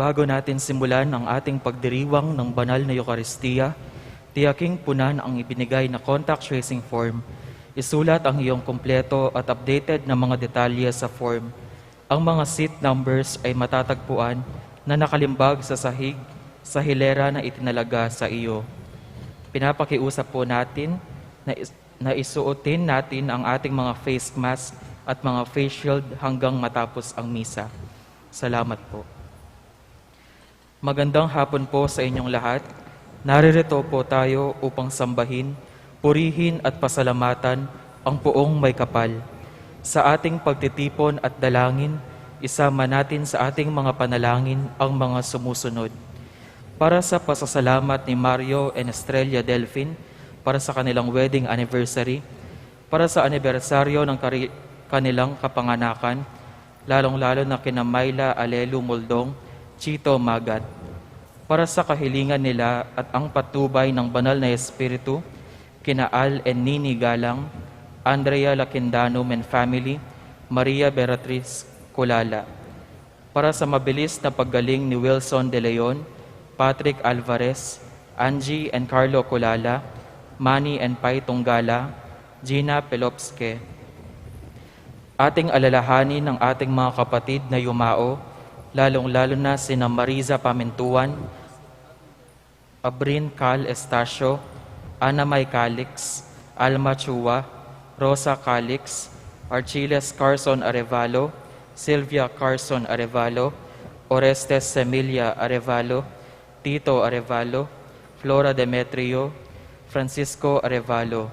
Bago natin simulan ang ating pagdiriwang ng banal na Eukaristiya, tiyaking punan ang ibinigay na contact tracing form. Isulat ang iyong kumpleto at updated na mga detalye sa form. Ang mga seat numbers ay matatagpuan na nakalimbag sa sahig sa hilera na itinalaga sa iyo. Pinapakiusap po natin na isuotin natin ang ating mga face mask at mga face shield hanggang matapos ang misa. Salamat po. Magandang hapon po sa inyong lahat. Naririto po tayo upang sambahin, purihin at pasalamatan ang Poong May Kapal. Sa ating pagtitipon at dalangin, isama natin sa ating mga panalangin ang mga sumusunod. Para sa pasasalamat ni Mario and Estrella Delfin para sa kanilang wedding anniversary, para sa anibersaryo ng kanilang kapanganakan, lalong-lalo na kina Myla Alelu Muldong, Chito Magat, para sa kahilingan nila at ang patubay ng banal na Espiritu, kina Al and Nini Galang, Andrea Laquindano and family, Maria Beatriz Kulala. Para sa mabilis na paggaling ni Wilson De Leon, Patrick Alvarez, Angie and Carlo Kulala, Manny and Pai Tunggala, Gina Pelopske. Ating alalahanin ng ating mga kapatid na yumao, lalong-lalo na sina Mariza Pamintuan, Abrin Cal Estacio, Ana May Calix, Alma Chua, Rosa Calix, Archiles Carson Arevalo, Sylvia Carson Arevalo, Orestes Semilia Arevalo, Tito Arevalo, Flora Demetrio, Francisco Arevalo.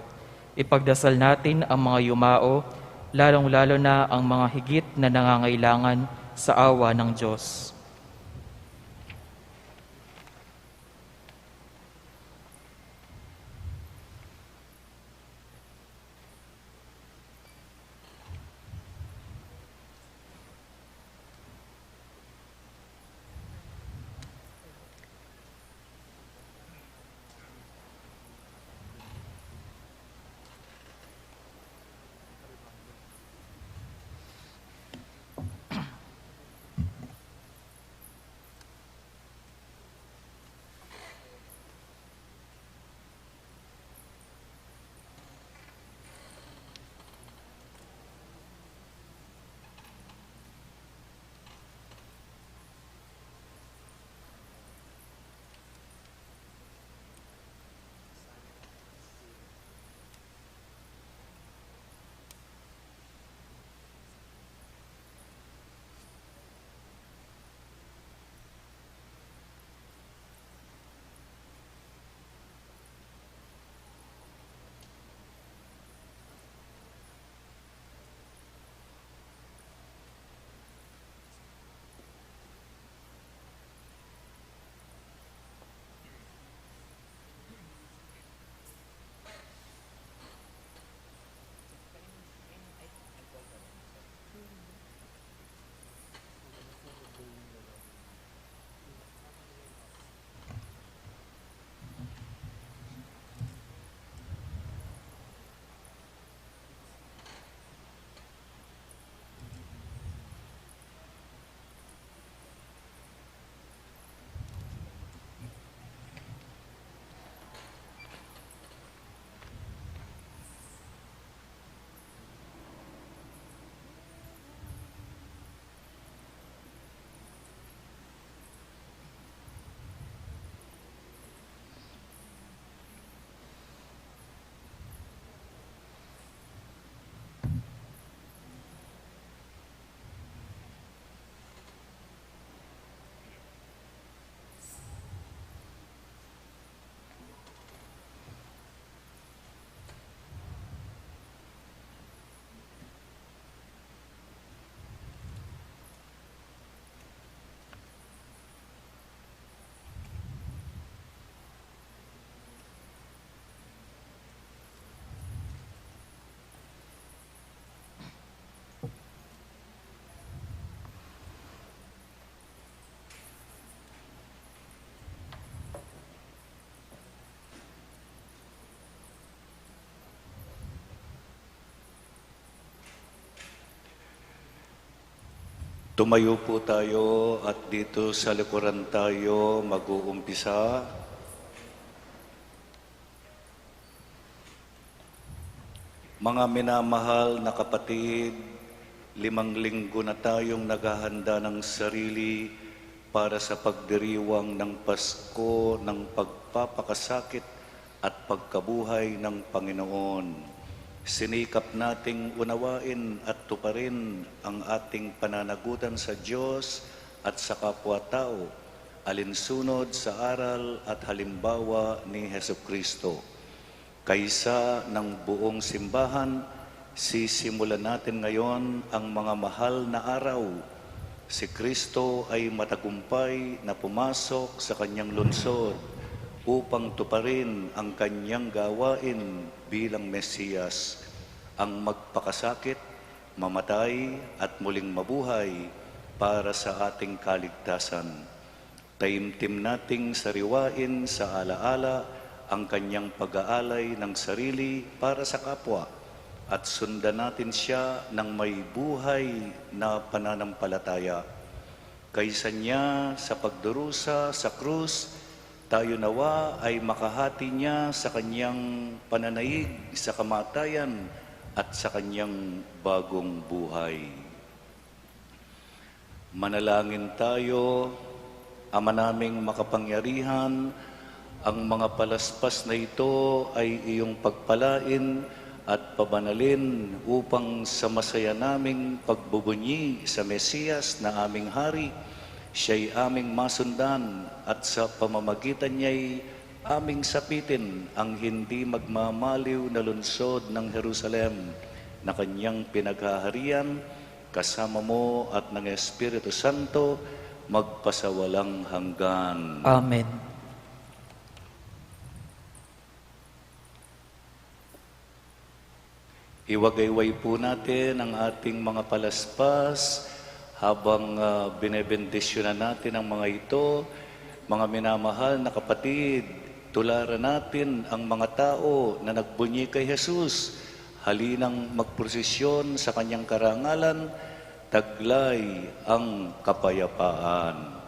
Ipagdasal natin ang mga yumao, lalong-lalo na ang mga higit na nangangailangan sa awa ng Diyos. Tumayo po tayo at dito sa likuran tayo mag-uumpisa. Mga minamahal na kapatid, 5 linggo na tayong naghahanda ng sarili para sa pagdiriwang ng Pasko ng pagpapakasakit at pagkabuhay ng Panginoon. Sinikap nating unawain at tuparin ang ating pananagutan sa Diyos at sa kapwa-tao, alinsunod sa aral at halimbawa ni Hesukristo. Kaysa ng buong simbahan, sisimulan natin ngayon ang mga mahal na araw. Si Kristo ay matagumpay na pumasok sa kanyang lungsod upang tuparin ang kanyang gawain bilang Mesiyas, ang magpakasakit, mamatay at muling mabuhay para sa ating kaligtasan. Taimtim nating sariwain sa alaala ang kanyang pag-aalay ng sarili para sa kapwa at sundan natin siya ng may buhay na pananampalataya. Kaysa niya sa pagdurusa sa krus, tayo nawa ay makahati niya sa kanyang pananaig sa kamatayan at sa kanyang bagong buhay. Manalangin tayo. Ama naming makapangyarihan, ang mga palaspas na ito ay iyong pagpalain at pabanalin upang sa masaya naming pagbubunyi sa Mesiyas na aming hari, siya'y aming masundan at sa pamamagitan niya'y aming sapitin ang hindi magmamaliw na lungsod ng Jerusalem na kanyang pinaghaharian kasama mo at ng Espiritu Santo magpasawalang hanggan. Amen. Iwagayway po natin ang ating mga palaspas habang binebendisyonan natin ang mga ito. Mga minamahal na kapatid, tularan natin ang mga tao na nagbunyi kay Jesus. Halinang magprosesyon sa kanyang karangalan, taglay ang kapayapaan.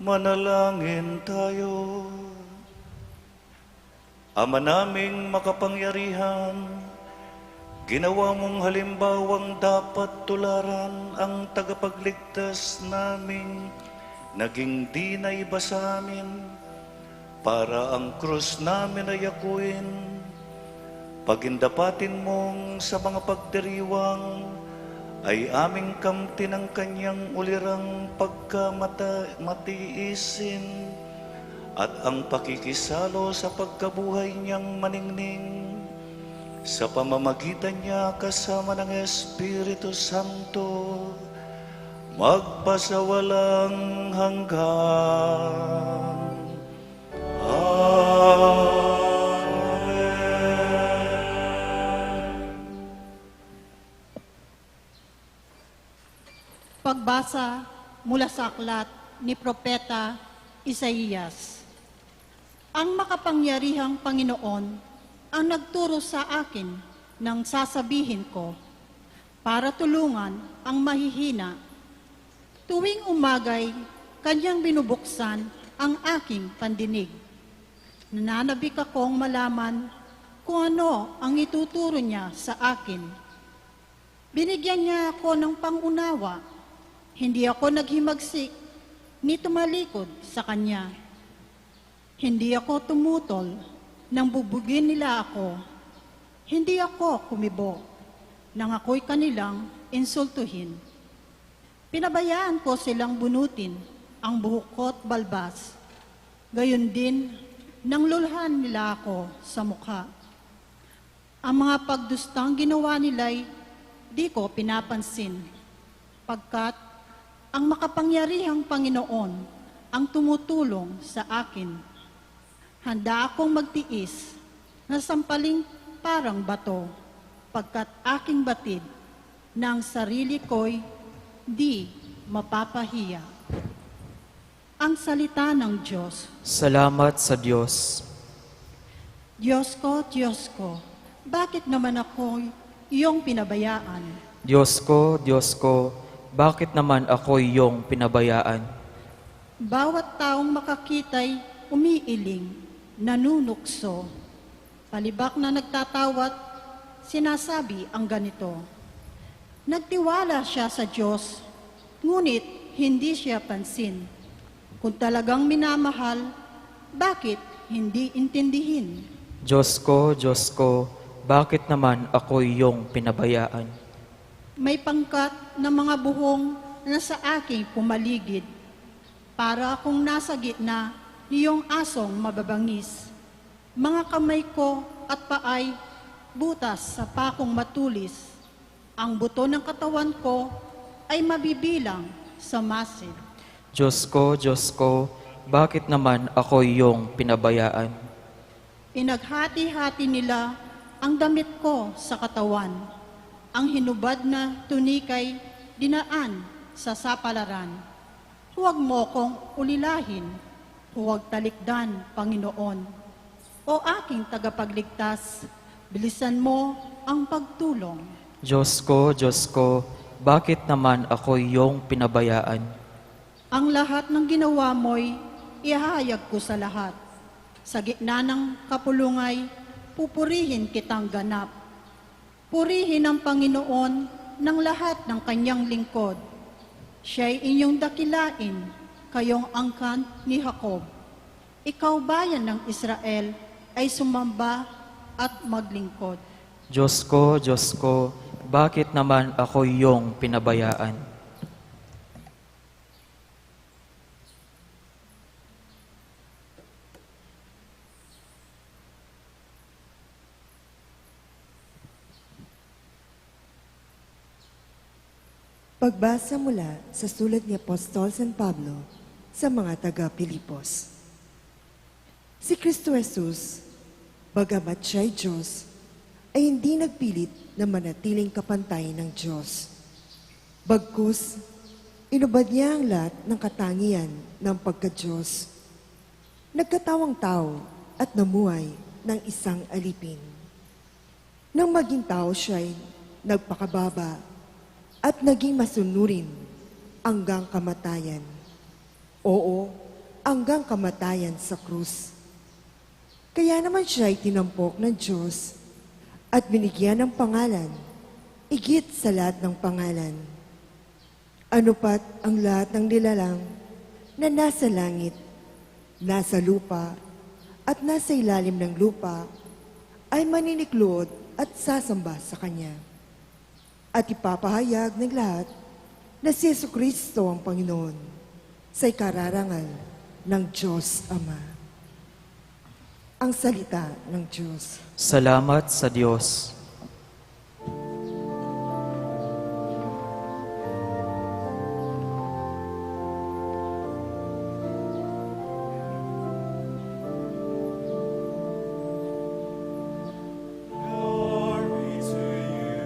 Manalangin tayo. Ama naming makapangyarihan, ginawa mong halimbawang dapat tularan ang tagapagligtas naming naging di naiba sa amin, para ang krus namin ay akuin. Pagindapatin mong sa mga pagdiriwang ay aming kamti ng kanyang ulirang pagkamatiisin at ang pakikisalo sa pagkabuhay niyang maningning sa pamamagitan niya kasama ng Espiritu Santo magpasawalang hanggan. Amen. Pagbasa mula sa aklat ni Propeta Isaías. Ang makapangyarihang Panginoon ang nagturo sa akin ng sasabihin ko para tulungan ang mahihina. Tuwing umagay, kanyang binubuksan ang aking pandinig. Nananabik akong malaman kung ano ang ituturo niya sa akin. Binigyan niya ako ng pangunawa. Hindi ako naghimagsik ni tumalikod sa kanya. Hindi ako tumutol nang bubugin nila ako. Hindi ako kumibo nang ako'y kanilang insultuhin. Pinabayaan ko silang bunutin ang buhok ko't balbas. Gayon din nang lulhan nila ako sa mukha. Ang mga pagdustang ginawa nila'y di ko pinapansin, pagkat ang makapangyarihang Panginoon ang tumutulong sa akin. Handa akong magtiis na sampaling parang bato, pagkat aking batid ng sarili ko'y di mapapahiya. Ang salita ng Diyos. Salamat sa Diyos. Diyos ko, bakit naman ako iyong pinabayaan? Diyos ko, bakit naman ako iyong pinabayaan? Bawat taong makakita'y umiiling, nanunukso. Palibak na nagtatawat, sinasabi ang ganito. Nagtiwala siya sa Diyos, ngunit hindi siya pansin. Kung talagang minamahal, bakit hindi intindihin? Diyos ko, bakit naman ako iyong pinabayaan? May pangkat na mga buhong na sa aking pumaligid, para akong nasa gitna niyong asong mababangis. Mga kamay ko at paay butas sa pakong matulis. Ang buto ng katawan ko ay mabibilang sa masid. Diyos ko, bakit naman ako iyong pinabayaan? Pinaghati-hati nila ang damit ko sa katawan. Ang hinubad na tunikay dinaan sa sapalaran. Huwag mo kong ulilahin, huwag talikdan, Panginoon. O aking tagapagligtas, bilisan mo ang pagtulong. Diyos ko, bakit naman ako iyong pinabayaan? Ang lahat ng ginawa mo'y ihahayag ko sa lahat. Sa gitna ng kapulungay, pupurihin kitang ganap. Purihin ang Panginoon ng lahat ng kanyang lingkod. Siya'y inyong dakilain, kayong angkan ni Jacob. Ikaw bayan ng Israel ay sumamba at maglingkod. Diyos ko, bakit naman ako iyong pinabayaan? Pagbasa mula sa sulat ni Apostol San Pablo sa mga taga-Pilipos. Si Kristo Jesus, bagamat siya'y Diyos, ay hindi nagpilit na manatiling kapantay ng Diyos. Bagkus, inubad niya ang lahat ng katangian ng pagka-Diyos. Nagkatawang tao at namuhay ng isang alipin. Nang maging tao siya'y nagpakababa at naging masunurin hanggang kamatayan. Oo, hanggang kamatayan sa krus. Kaya naman siya ay tinampok ng Diyos at binigyan ng pangalan, igit sa lahat ng pangalan. Ano pat ang lahat ng nilalang na nasa langit, nasa lupa, at nasa ilalim ng lupa ay maniniklod at sasamba sa Kanya. At ipapahayag ng lahat na si Jesucristo ang Panginoon sa ikararangal ng Diyos Ama. Ang salita ng Diyos. Salamat sa Diyos. Glory to you,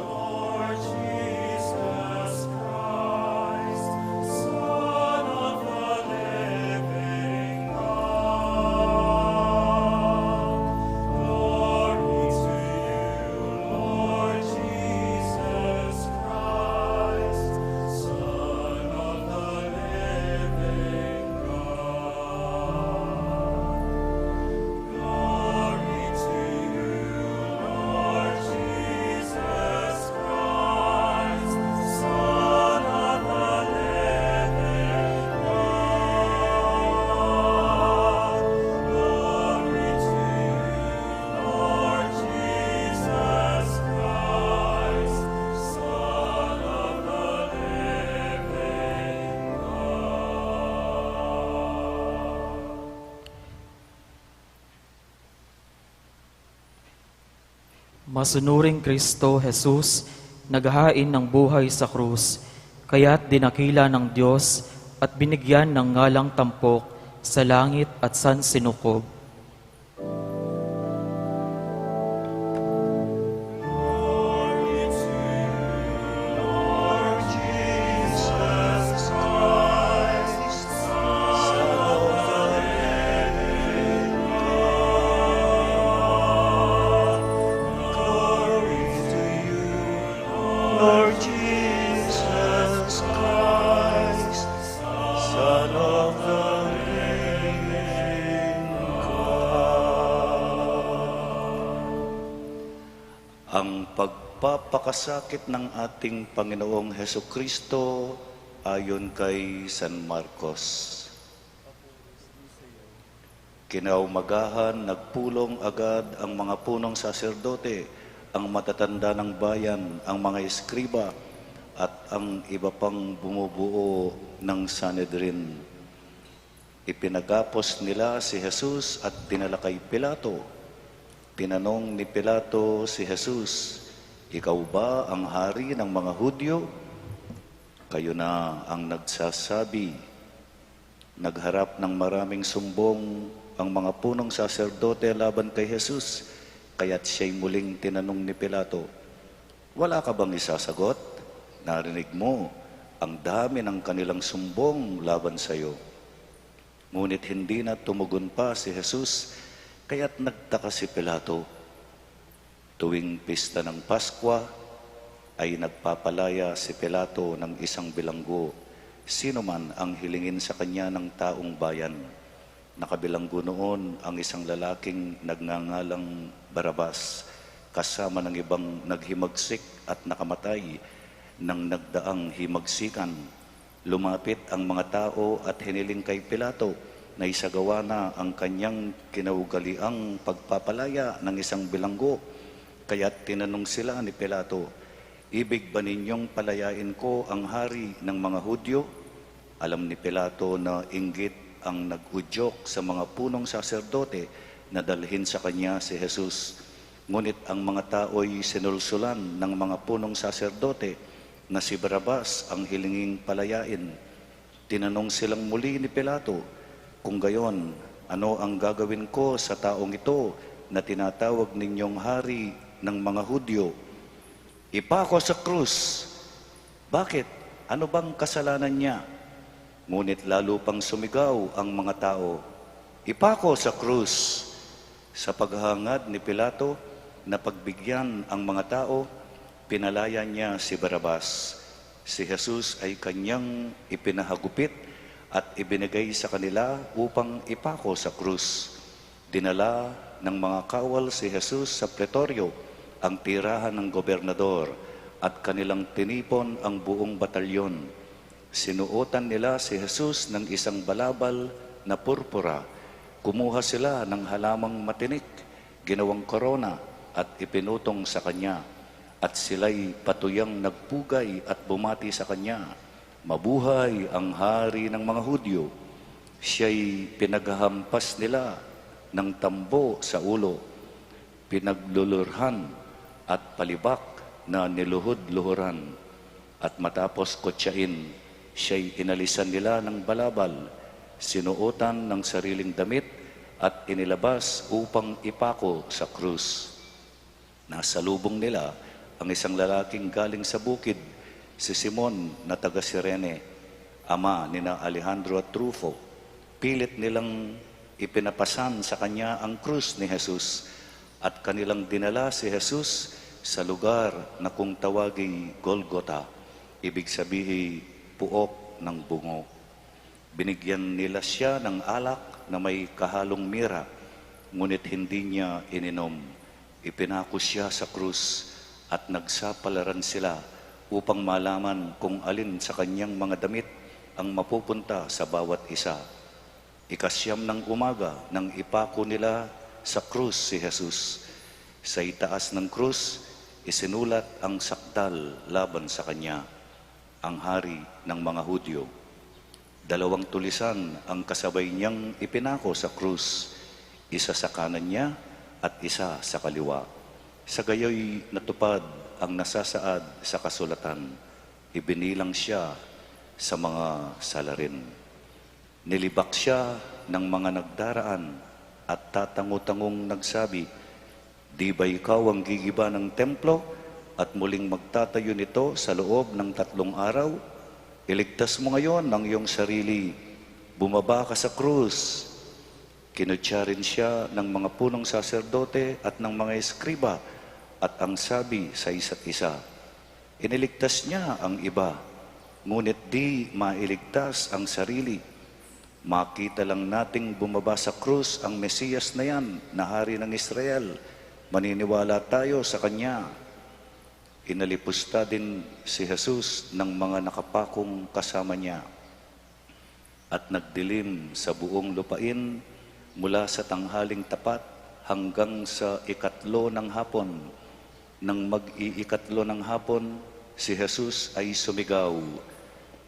Lord Jesus Christ, Son of the living God. Glory to you, Lord Jesus Christ, Son of the living God. Glory to you, Lord Jesus Christ, Son of the living God. Glory to you, Lord Jesus Christ, Son of the living God. Masunuring Kristo Jesus, naghahain ng buhay sa krus, kaya't dinakila ng Diyos at binigyan ng ngalang tampok sa langit at sansinukob. Glory to you, Lord Jesus Christ, Son of the living God. Glory to you, Lord Jesus Christ, Son of the living God. Ang pagpapakasakit ng ating Panginoong Heso Kristo ayon kay San Marcos. Kinaumagahan, nagpulong agad ang mga punong saserdote, ang matatanda ng bayan, ang mga eskriba, at ang iba pang bumubuo ng Sanhedrin. Ipinagapos nila si Jesus at dinala kay Pilato. Tinanong ni Pilato si Jesus, "Ikaw ba ang hari ng mga Hudyo?" "Kayo na ang nagsasabi." Nagharap ng maraming sumbong ang mga punong saserdote laban kay Jesus, kaya't siya'y muling tinanong ni Pilato, "Wala ka bang isasagot? Narinig mo, ang dami ng kanilang sumbong laban sa iyo." Ngunit hindi na tumugon pa si Jesus, kaya't nagtaka si Pilato. Tuwing pista ng Paskwa ay nagpapalaya si Pilato ng isang bilanggo, sino man ang hilingin sa kanya ng taong bayan. Nakabilanggo noon ang isang lalaking nagngangalang Barabas, kasama ng ibang naghimagsik at nakamatay ng nagdaang himagsikan. Lumapit ang mga tao at hiniling kay Pilato na isagawa na ang kanyang kinaugaliang pagpapalaya ng isang bilanggo. Kaya't tinanong sila ni Pilato, "Ibig ba ninyong palayain ko ang hari ng mga Hudyo?" Alam ni Pilato na inggit ang nag-udyok sa mga punong saserdote na dalhin sa kanya si Jesus. Ngunit ang mga tao'y sinulsulan ng mga punong saserdote na si Barabas ang hilinging palayain. Tinanong silang muli ni Pilato, "Kung gayon, ano ang gagawin ko sa taong ito na tinatawag ninyong hari ng mga Hudyo?" "Ipako sa krus." "Bakit? Ano bang kasalanan niya?" Ngunit lalo pang sumigaw ang mga tao, "Ipako sa krus." Sa paghahangad ni Pilato na pagbigyan ang mga tao, pinalaya niya si Barabas. Si Jesus ay kanyang ipinahagupit at ibinigay sa kanila upang ipako sa krus. Dinala ng mga kawal si Jesus sa pretoryo, ang tirahan ng gobernador, at kanilang tinipon ang buong batalyon. Sinuotan nila si Jesus ng isang balabal na purpura. Kumuha sila ng halamang matinik, ginawang korona, at ipinutong sa kanya. At sila'y patuyang nagpugay at bumati sa kanya, "Mabuhay ang hari ng mga Hudyo." Siya'y pinaghahampas nila ng tambo sa ulo, pinaglulurhan at palibak na niluhod-luhuran. At matapos kotsain, siya'y inalisan nila ng balabal, sinuotan ng sariling damit at inilabas upang ipako sa krus. Nasa lubong nila ang isang lalaking galing sa bukid, si Simon na taga Sirene, ama nina Alejandro at Rufo. Pilit nilang ipinapasan sa kanya ang krus ni Jesus at kanilang dinala si Jesus sa lugar na kung tawagi Golgota, ibig sabihin puok ng bungo. Binigyan nila siya ng alak na may kahalong mira, ngunit hindi niya ininom. Ipinako siya sa krus at nagsapalaran sila upang malaman kung alin sa kanyang mga damit ang mapupunta sa bawat isa. Ikasyam ng umaga nang ipako nila sa krus si Jesus. Sa itaas ng krus, isinulat ang sakdal laban sa kanya, "Ang hari ng mga Hudyo." 2 tulisan ang kasabay niyang ipinako sa krus, isa sa kanan niya at isa sa kaliwa. Sa gayoy natupad ang nasasaad sa kasulatan, ibinilang siya sa mga salarin. Nilibak siya ng mga nagdaraan at tatango-tangong nagsabi, "Di ba ikaw ang gigiba ng templo at muling magtatayo nito sa loob ng 3 araw? Iligtas mo ngayon ang iyong sarili. Bumaba ka sa krus." Kinutya rin siya ng mga punong saserdote at ng mga eskriba at ang sabi sa isa't isa, "Iniligtas niya ang iba, ngunit di mailigtas ang sarili. Makita lang nating bumaba sa krus ang Mesiyas na yan, na hari ng Israel. Maniniwala tayo sa kanya." Inalipusta din si Jesus ng mga nakapakong kasama niya at nagdilim sa buong lupain mula sa tanghaling tapat hanggang sa 3 ng hapon. Nang mag-iikatlo ng hapon, si Jesus ay sumigaw,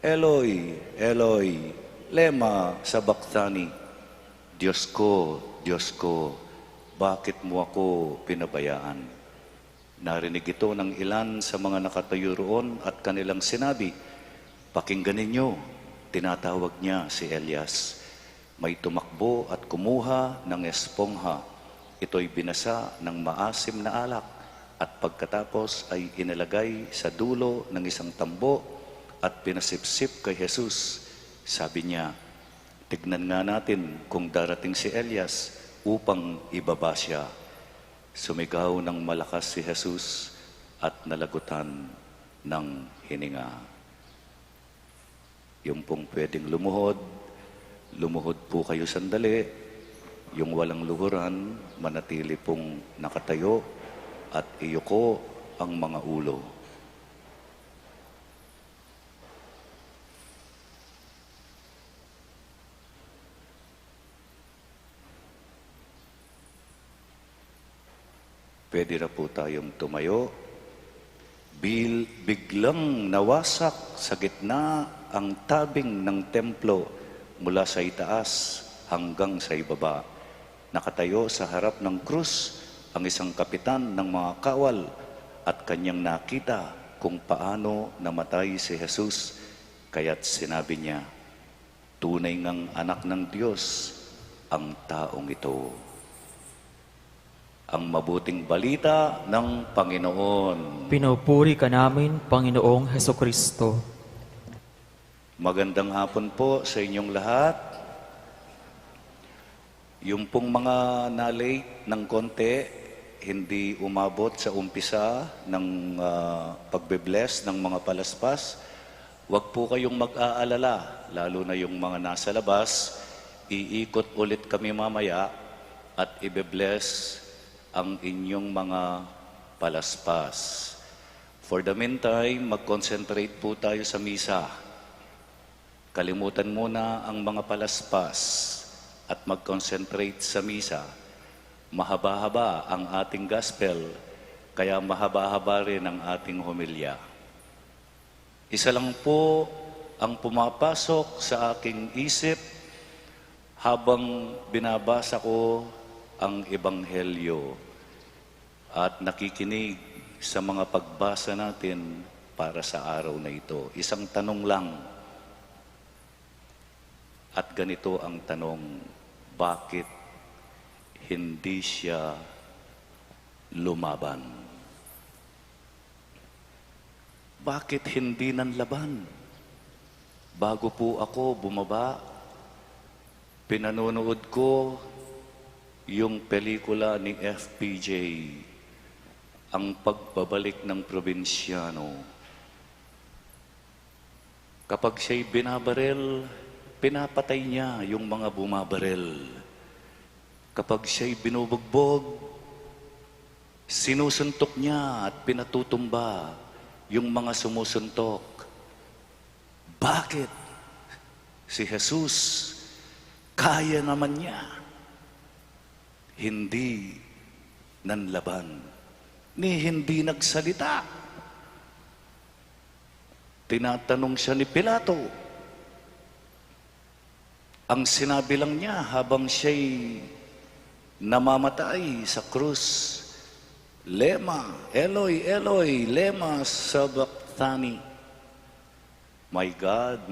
"Eloi, Eloi, lema sabachthani." Diyos ko, bakit mo ako pinabayaan?" Narinig ito ng ilan sa mga nakatayo roon at kanilang sinabi, "Pakinggan ninyo, tinatawag niya si Elias." May tumakbo at kumuha ng espongha. Ito'y binasa ng maasim na alak at pagkatapos ay inilagay sa dulo ng isang tambo at pinasipsip kay Jesus. Sabi niya, "Tignan nga natin kung darating si Elias upang ibaba siya." Sumigaw ng malakas si Jesus at nalagutan ng hininga. Yung pong pwedeng lumuhod, lumuhod po kayo sandali. Yung walang luhuran, manatili pong nakatayo at iyuko ang mga ulo. Pwede na po tayong tumayo. Biglang nawasak sa gitna ang tabing ng templo mula sa itaas hanggang sa ibaba. Nakatayo sa harap ng krus ang isang kapitan ng mga kawal at kanyang nakita kung paano namatay si Jesus. Kaya't sinabi niya, "Tunay ngang anak ng Diyos ang taong ito." Ang mabuting balita ng Panginoon. Pinupuri ka namin, Panginoong Hesukristo. Magandang hapon po sa inyong lahat. Yung pong mga na-late ng konti, hindi umabot sa umpisa ng pagbe-bless ng mga palaspas, huwag po kayong mag-aalala. lalo na yung mga nasa labas, iikot ulit kami mamaya at ibe-bless ang inyong mga palaspas. For the meantime, mag-concentrate po tayo sa misa. Kalimutan muna ang mga palaspas at mag-concentrate sa misa. Mahaba-haba ang ating gospel, kaya mahaba-haba rin ang ating homilya. Isa lang po ang pumapasok sa aking isip habang binabasa ko ang Ebanghelyo at nakikinig sa mga pagbasa natin para sa araw na ito. Isang tanong lang. At ganito ang tanong, bakit hindi siya lumaban? Bakit hindi nanlaban? Bago po ako bumaba, pinanonood ko yung pelikula ni FPJ, ang pagbabalik ng probinsyano. Kapag siya'y binabarel, pinapatay niya yung mga bumabarel. Kapag siya'y binubugbog, sinusuntok niya at pinatutumba yung mga sumusuntok. Bakit? Si Jesus, kaya naman niya. Hindi nanlaban, ni hindi nagsalita. Tinatanong siya ni Pilato. Ang sinabi lang niya habang siya'y namamatay sa krus, Lema, Eloi, Eloi, lema sabachthani. My God,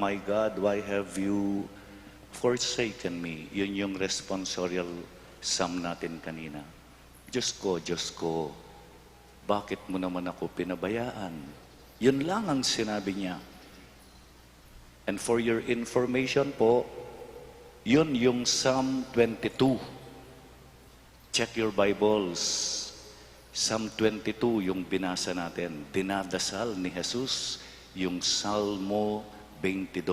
why have you forsaken me? Yun yung responsorial psalm natin kanina. Diyos ko, bakit mo naman ako pinabayaan? Yun lang ang sinabi niya. And for your information po, yun yung Psalm 22. Check your Bibles. Psalm 22 yung binasa natin. Dinadasal ni Jesus yung Salmo 22.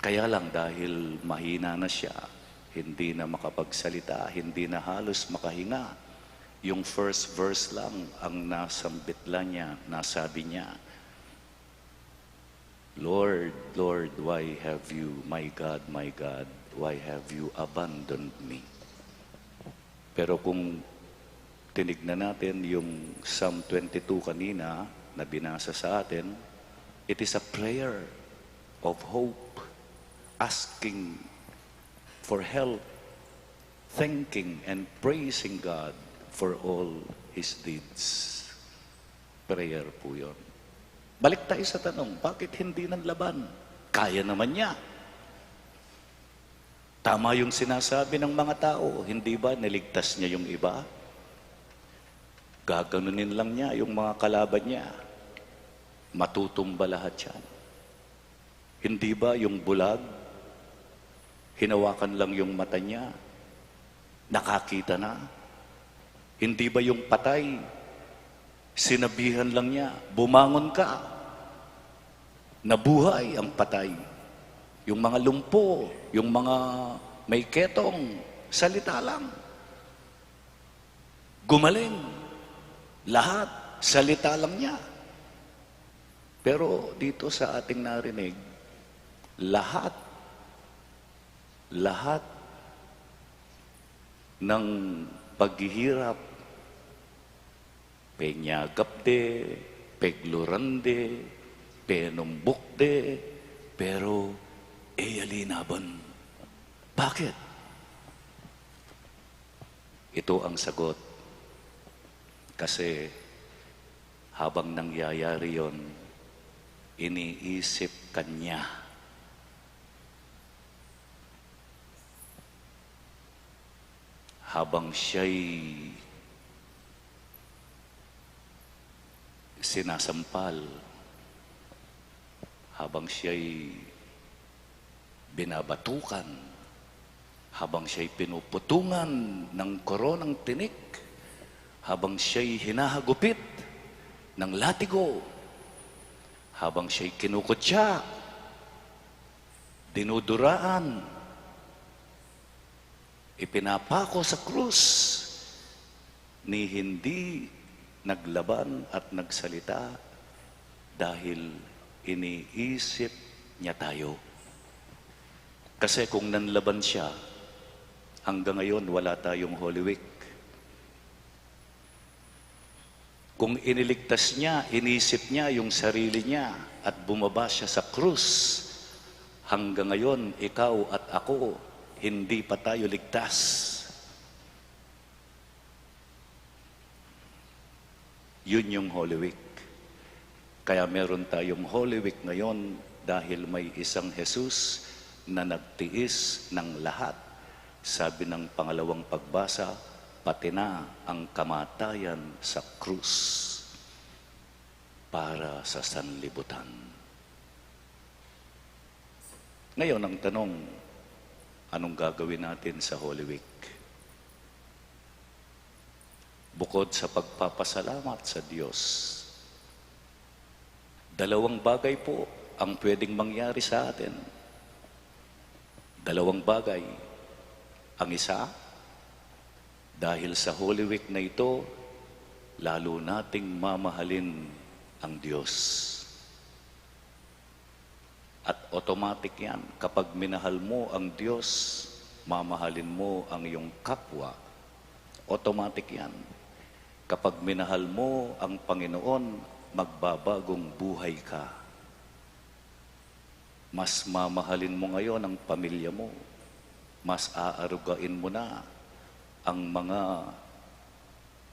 Kaya lang dahil mahina na siya, hindi na makapagsalita, hindi na halos makahinga. Yung first verse lang ang nasambit lang niya, nasabi niya, Lord, Lord, why have you, my God, why have you abandoned me? Pero kung tinignan natin yung Psalm 22 kanina na binasa sa atin, it is a prayer of hope, asking for help, thanking and praising God for all His deeds. Prayer po yun. Balik tayo sa tanong, bakit hindi nanlaban? Kaya naman niya. Tama yung sinasabi ng mga tao, hindi ba niligtas niya yung iba? Gaganunin lang niya yung mga kalaban niya. Matutumba lahat yan. Hindi ba yung bulag, hinawakan lang yung mata niya, nakakita na? Hindi ba yung patay, sinabihan lang niya, bumangon ka, nabuhay ang patay. Yung mga lumpo, yung mga may ketong, salita lang. Gumaling, lahat, salita lang niya. Pero dito sa ating narinig, lahat ng paghihirap, penyagapde, peglurande, penumbukde, pero eyalinaban. Bakit? Ito ang sagot. Kasi habang nangyayari yon, iniisip kanya. Habang siya'y sinasampal, habang siya'y binabatukan, habang siya'y pinuputungan ng koronang tinik, habang siya'y hinahagupit ng latigo, habang siya'y kinukutya dinuduraan, ipinapako sa krus, ni hindi naglaban at nagsalita dahil iniisip niya tayo. Kasi kung nanlaban siya, hanggang ngayon wala tayong Holy Week. Kung iniligtas niya, inisip niya yung sarili niya at bumaba siya sa krus, hanggang ngayon ikaw at ako, hindi pa tayo ligtas. Yun yung Holy Week. Kaya meron tayong Holy Week ngayon dahil may isang Jesus na nagtiis ng lahat. Sabi ng pangalawang pagbasa, pati na ang kamatayan sa krus para sa sanlibutan. Ngayon ang tanong, anong gagawin natin sa Holy Week? Bukod sa pagpapasalamat sa Diyos, dalawang bagay po ang pwedeng mangyari sa atin. Dalawang bagay. Ang isa, dahil sa Holy Week na ito, lalo nating mamahalin ang Diyos. At automatic yan, kapag minahal mo ang Diyos, mamahalin mo ang iyong kapwa. Automatic yan. Kapag minahal mo ang Panginoon, magbabagong buhay ka. Mas mamahalin mo ngayon ang pamilya mo. Mas aarugain mo na ang mga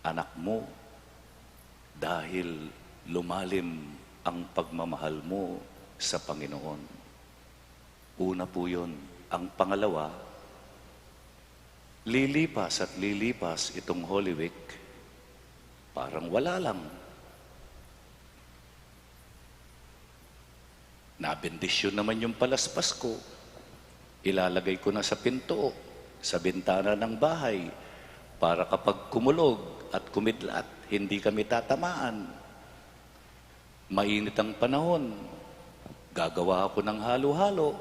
anak mo dahil lumalim ang pagmamahal mo sa Panginoon. Una po yun. Ang pangalawa, lilipas at lilipas itong Holy Week, parang wala lang. Nabendisyon naman yung palaspas ko. Ilalagay ko na sa pinto, sa bintana ng bahay, para kapag kumulog at kumidlat, hindi kami tatamaan. Mainit ang panahon, gagawa ako ng halo-halo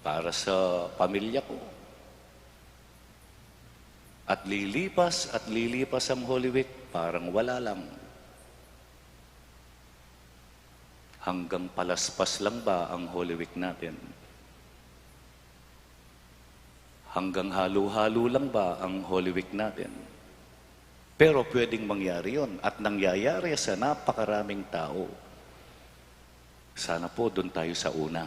para sa pamilya ko. At lilipas ang Holy Week, parang wala lang. Hanggang palaspas lang ba ang Holy Week natin? Hanggang halo-halo lang ba ang Holy Week natin? Pero pwedeng mangyari yon at nangyayari sa napakaraming tao. Sana po doon tayo sa una.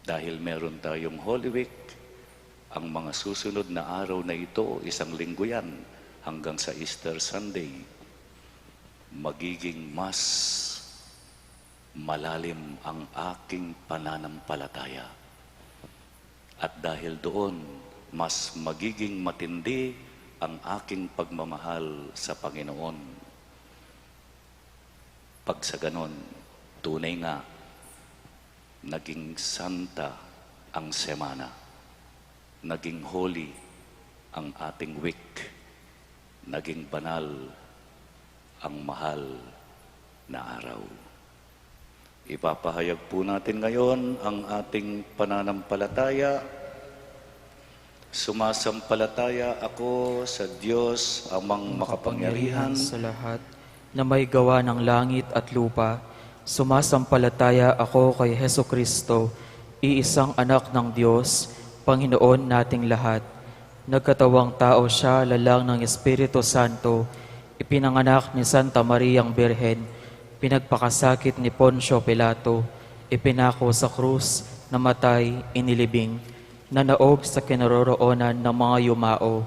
Dahil meron tayong Holy Week, ang mga susunod na araw na ito, isang linggo yan, hanggang sa Easter Sunday, magiging mas malalim ang aking pananampalataya. At dahil doon, mas magiging matindi ang aking pagmamahal sa Panginoon. Pag sa ganon, tunay nga, naging santa ang semana. Naging holy ang ating week. Naging banal ang mahal na araw. Ipapahayag po natin ngayon ang ating pananampalataya. Sumasampalataya ako sa Diyos, Amang makapangyarihan, sa lahat na may gawa ng langit at lupa. Sumasampalataya ako kay Hesus Kristo, iisang anak ng Diyos, Panginoon nating lahat. Nagkatawang tao siya, lalang ng Espiritu Santo, ipinanganak ni Santa Mariang Birhen, pinagpakasakit ni Poncio Pilato, ipinako sa krus, namatay, inilibing, nanaog sa kinaroroonan ng mga yumao,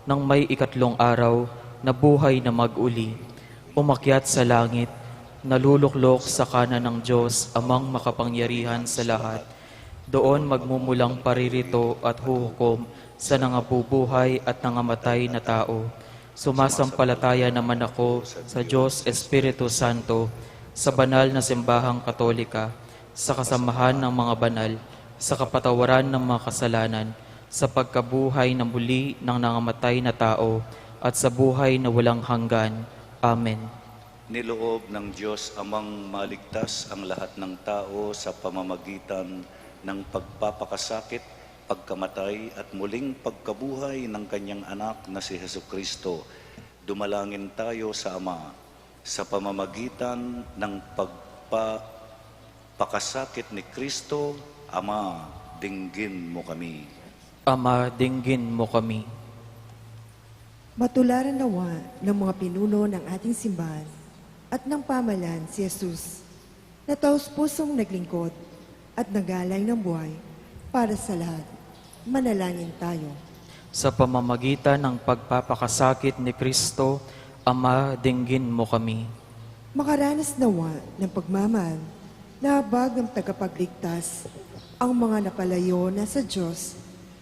nang may ikatlong araw, nabuhay na mag-uli, umakyat sa langit, naluluklok sa kanan ng Diyos, Amang makapangyarihan sa lahat. Doon magmumulang paririto at huhukom sa nangabubuhay at nangamatay na tao. Sumasampalataya naman ako sa Diyos Espiritu Santo, sa banal na simbahang katolika, sa kasamahan ng mga banal, sa kapatawaran ng mga kasalanan, sa pagkabuhay na muli ng nangamatay na tao, at sa buhay na walang hanggan. Amen. niloob ng Diyos Amang maligtas ang lahat ng tao sa pamamagitan ng pagpapakasakit, pagkamatay at muling pagkabuhay ng kanyang anak na si Jesucristo. Dumalangin tayo sa Ama sa pamamagitan ng pagpapakasakit ni Kristo. Ama, dinggin mo kami. Ama, dinggin mo kami. Matularan nawa ng mga pinuno ng ating simbahan at ng pamalan si Jesus, na taos-pusong naglingkod at nagalang ng buhay para sa lahat. Manalangin tayo. Sa pamamagitan ng pagpapakasakit ni Kristo, Ama, dinggin mo kami. Makaranas nawa ng pagmamahal na habag ng tagapagligtas ang mga napalayo na sa Diyos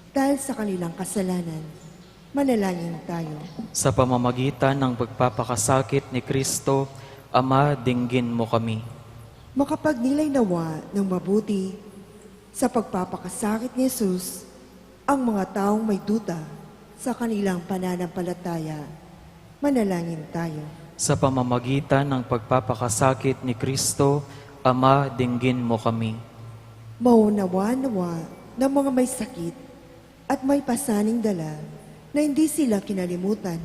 dahil sa kanilang kasalanan. Manalangin tayo. Sa pamamagitan ng pagpapakasakit ni Kristo, Ama, dinggin mo kami. Makapagnilay nawa ng mabuti sa pagpapakasakit ni Jesus ang mga taong may duda sa kanilang pananampalataya. Manalangin tayo. Sa pamamagitan ng pagpapakasakit ni Kristo, Ama, dinggin mo kami. Maunawa-nawa ng mga may sakit at may pasaning dala na hindi sila kinalimutan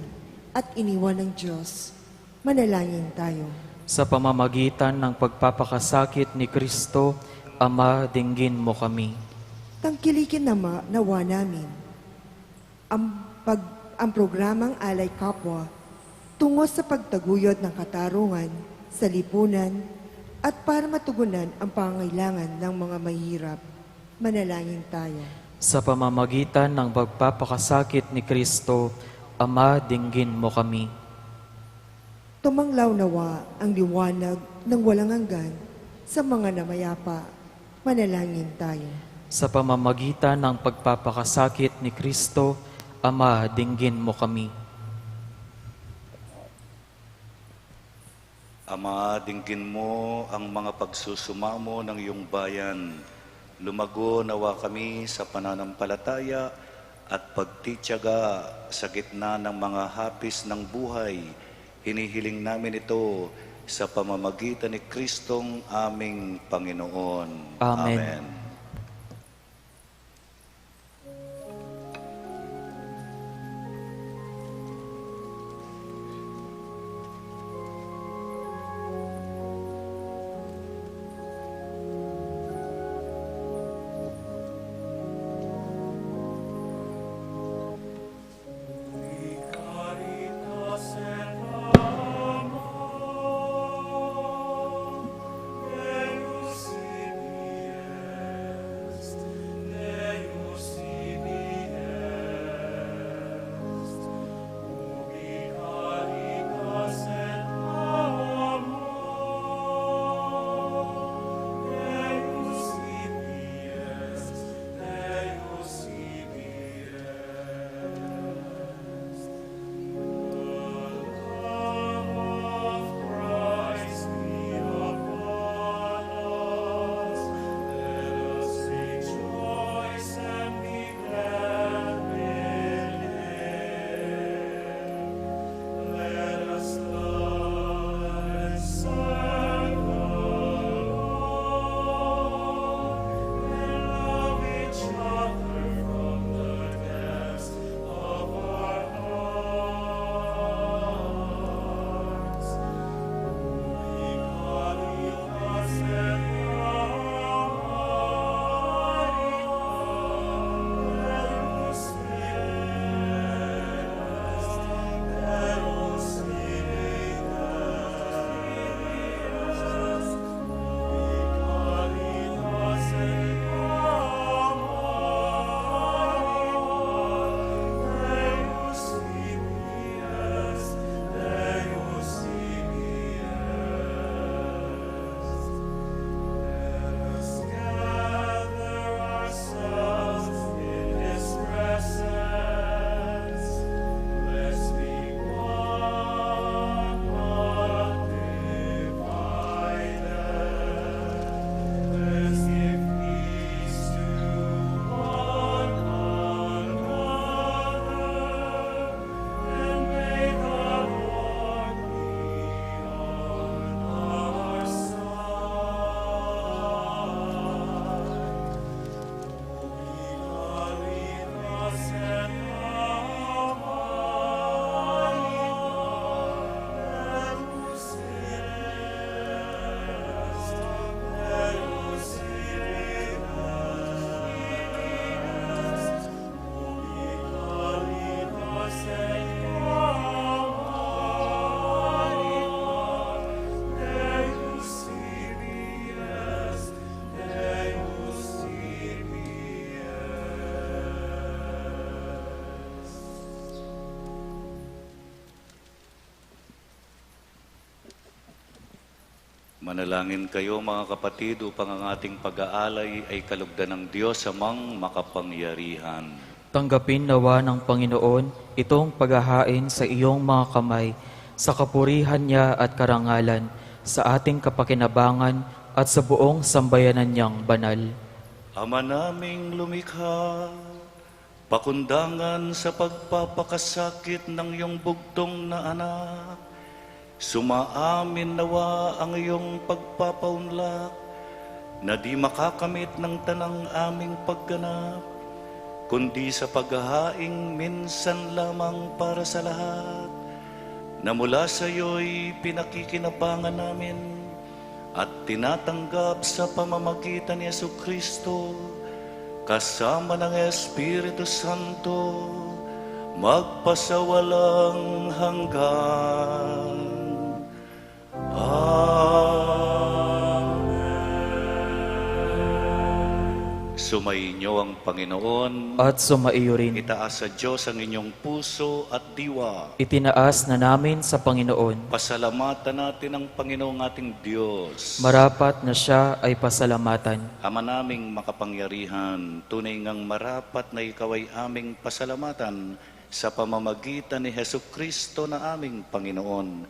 at iniwan ng Diyos. Manalangin tayo. Sa pamamagitan ng pagpapakasakit ni Kristo, Ama, dinggin mo kami. Tangkilikin nawa namin ang programang Alay Kapwa tungo sa pagtaguyod ng katarungan sa lipunan at para matugunan ang pangangailangan ng mga mahirap. Manalangin tayo. Sa pamamagitan ng pagpapakasakit ni Kristo, Ama, dinggin mo kami. Tumanglaw nawa ang liwanag ng walang hanggan sa mga namayapa. Manalangin tayo. Sa pamamagitan ng pagpapakasakit ni Kristo, Ama, dinggin mo kami. Ama, dinggin mo ang mga pagsusumamo ng iyong bayan. Lumago nawa kami sa pananampalataya at pagtityaga sa gitna ng mga hapis ng buhay. Hinihiling namin ito sa pamamagitan ni Kristong aming Panginoon. Amen. Caritas et amor, Deus in Manalangin kayo mga kapatid upang ang ating pag-aalay ay kalugdan ng Diyos amang makapangyarihan. Tanggapin nawa ng Panginoon itong paghahain sa iyong mga kamay, sa kapurihan niya at karangalan, sa ating kapakinabangan at sa buong sambayanan niyang banal. Ama naming lumikha, pakundangan sa pagpapakasakit ng iyong bugtong na anak, sumaamin nawa ang iyong pagpapaunlak, na di makakamit ng tanang aming pagganap, kundi sa paghahaing minsan lamang para sa lahat, na mula sa iyo'y pinakikinabangan namin at tinatanggap sa pamamagitan ni Jesucristo, kasama ng Espiritu Santo, magpasawalang hanggan. Sumainyo ang Panginoon. At sumaiyo rin. Itaas sa Diyos ang inyong puso at diwa. Itinaas na namin sa Panginoon. Pasalamatan natin ang Panginoong ating Diyos. Marapat na siya ay pasalamatan. Ama naming makapangyarihan, tunay ngang marapat na ikaw ay aming pasalamatan sa pamamagitan ni Jesucristo na aming Panginoon.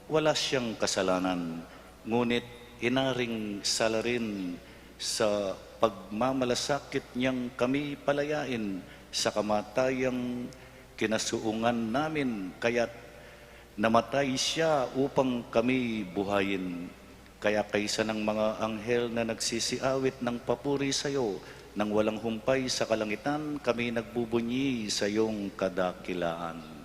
Wala siyang kasalanan, ngunit inaring salarin sa pagmamalasakit niyang kami palayain sa kamatayang kinasuungan namin, kaya't namatay siya upang kami buhayin. Kaya kaysa ng mga anghel na nagsisiawit ng papuri sa iyo, nang walang humpay sa kalangitan, kami nagbubunyi sa iyong kadakilaan.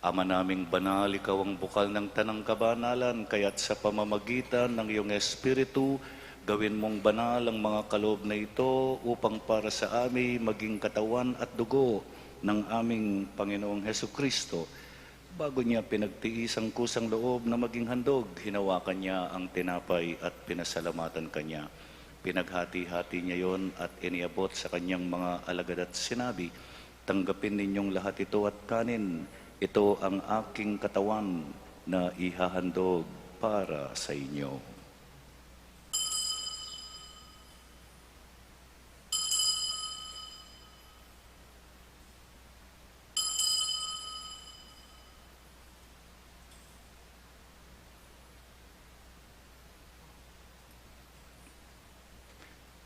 Ama naming banal, ikaw ang bukal ng tanang kabanalan, kaya't sa pamamagitan ng iyong Espiritu, gawin mong banal ang mga kaloob na ito upang para sa amin maging katawan at dugo ng aming Panginoong Hesukristo. Bago niya pinagtiis ang kusang loob na maging handog, hinawakan niya ang tinapay at pinasalamatan kanya. Pinaghati-hati niya yon at iniabot sa kanyang mga alagad at sinabi, "Tanggapin ninyong lahat ito at kanin. Ito ang aking katawan na ihahandog para sa inyo."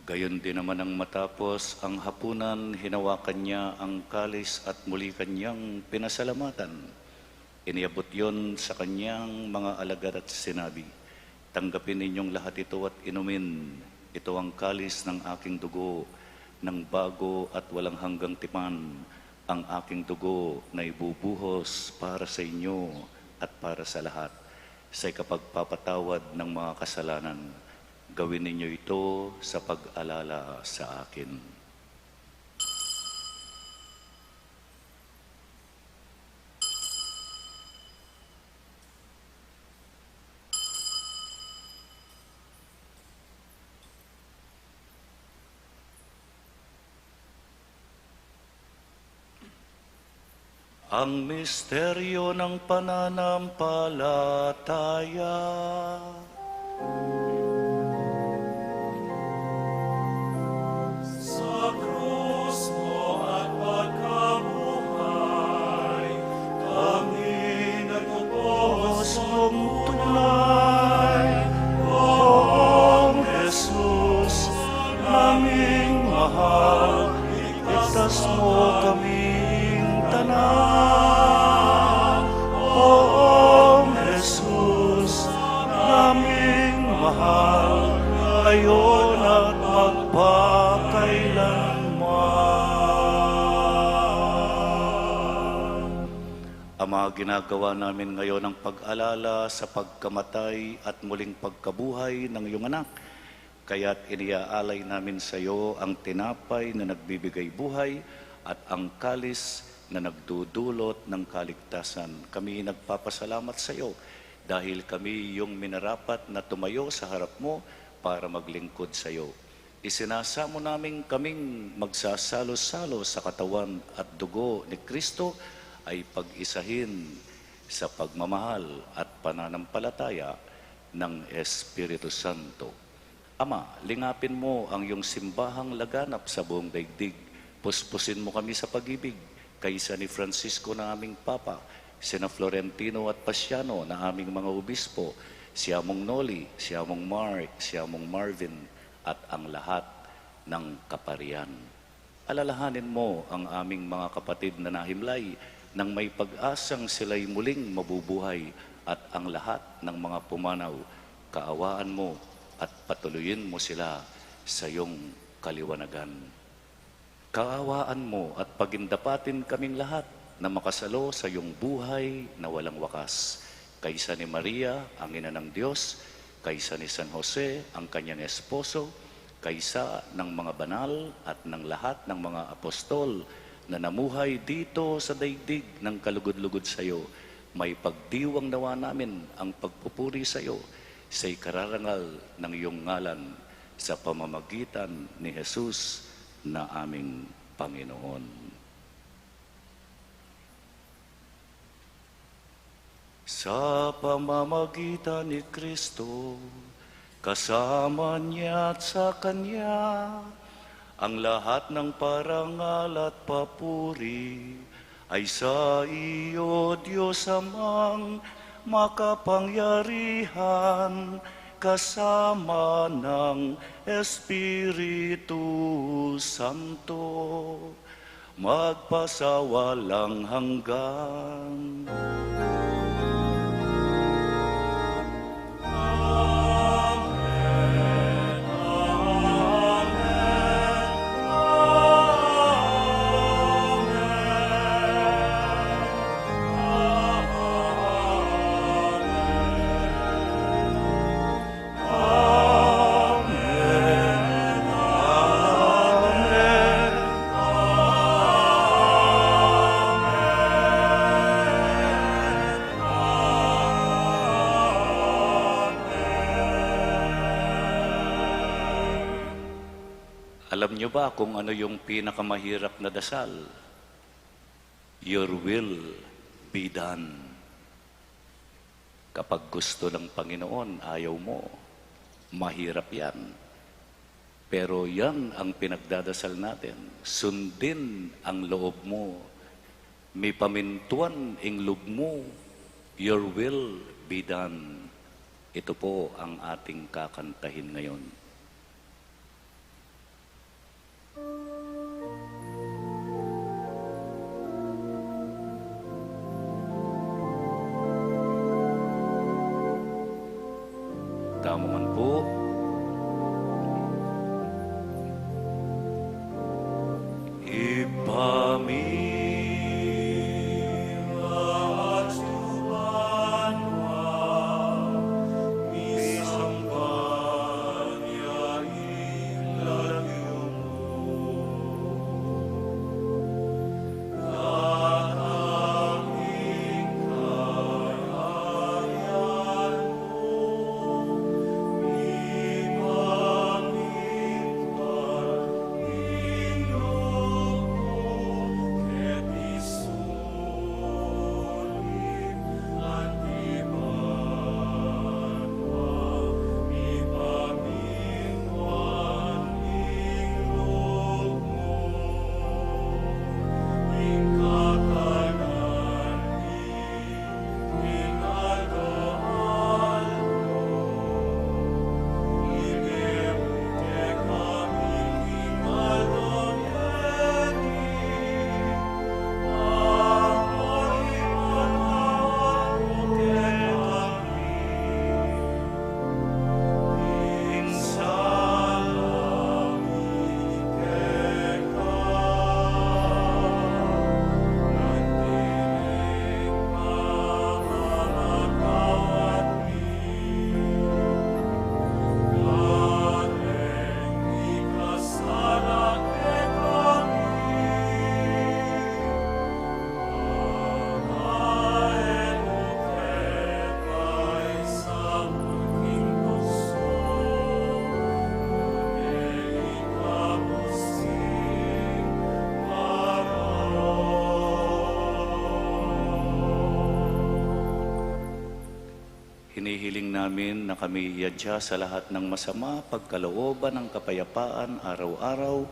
Gayon din naman ang matapos ang hapunan, hinawakan niya ang kalis at muli kanyang pinasalamatan. Iniabot yon sa kanyang mga alagad at sinabi, "Tanggapin ninyong lahat ito at inumin. Ito ang kalis ng aking dugo, ng bago at walang hanggang tipan, ang aking dugo na ibubuhos para sa inyo at para sa lahat, sa ikapagpapatawad ng mga kasalanan. Gawin ninyo ito sa pag-alala sa akin." Ang misteryo ng pananampalataya. Sa krus mo at pagkabuhay, kami nagpupos mong tunay, Poong Jesus mahal, ligtas mo kaming tanan. Poong Jesus, naming mahal, ngayon at magpakailanman. Ama, ginagawa namin ngayon ang pag-alala sa pagkamatay at muling pagkabuhay ng iyong anak. Kaya't iniaalay namin sa iyo ang tinapay na nagbibigay buhay at ang kalis na nagdudulot ng kaligtasan. Kami nagpapasalamat sa iyo dahil kami yung minarapat na tumayo sa harap mo para maglingkod sa iyo. Isinasamo namin kaming magsasalo-salo sa katawan at dugo ni Kristo ay pag-isahin sa pagmamahal at pananampalataya ng Espiritu Santo. Ama, lingapin mo ang iyong simbahang laganap sa buong daigdig. Puspusin mo kami sa pag-ibig, kaysa ni Francisco na aming Papa, sina Florentino at Pasiano na aming mga obispo, si Among Noli, si Among Mark, si Among Marvin, at ang lahat ng kaparian. Alalahanin mo ang aming mga kapatid na nahimlay nang may pag-asang sila'y muling mabubuhay at ang lahat ng mga pumanaw, kaawaan mo at patuloyin mo sila sa iyong kaliwanagan. Kaawaan mo at pagindapatin kaming lahat na makasalo sa iyong buhay na walang wakas. Kaysa ni Maria, ang ina ng Diyos, kaysa ni San Jose, ang kanyang esposo, kaysa ng mga banal at ng lahat ng mga apostol na namuhay dito sa daigdig ng kalugod-lugod sa iyo, may pagdiwang nawa namin ang pagpupuri sa iyo sa ikararangal ng iyong ngalan sa pamamagitan ni Jesus na aming Panginoon. Sa pamamagitan ni Kristo, kasama niya at sa Kanya, ang lahat ng parangal at papuri ay sa iyo, Diyos Amang makapangyarihan, kasama ng Espiritu Santo, magpasawalang hanggan. Alam niyo ba kung ano yung pinakamahirap na dasal? Your will be done. Kapag gusto ng Panginoon, ayaw mo, mahirap yan. Pero yan ang pinagdadasal natin. Sundin ang loob mo. May pamintuan ang loob mo. Your will be done. Ito po ang ating kakantahin ngayon. Tama man po. Ipamila at sumanwa, isang banyaing lagyo mo. Tatanging kayayan mo, ipamigtan inyong Hinihiling namin na kami iadya sa lahat ng masama, pagkalooban ng kapayapaan araw-araw,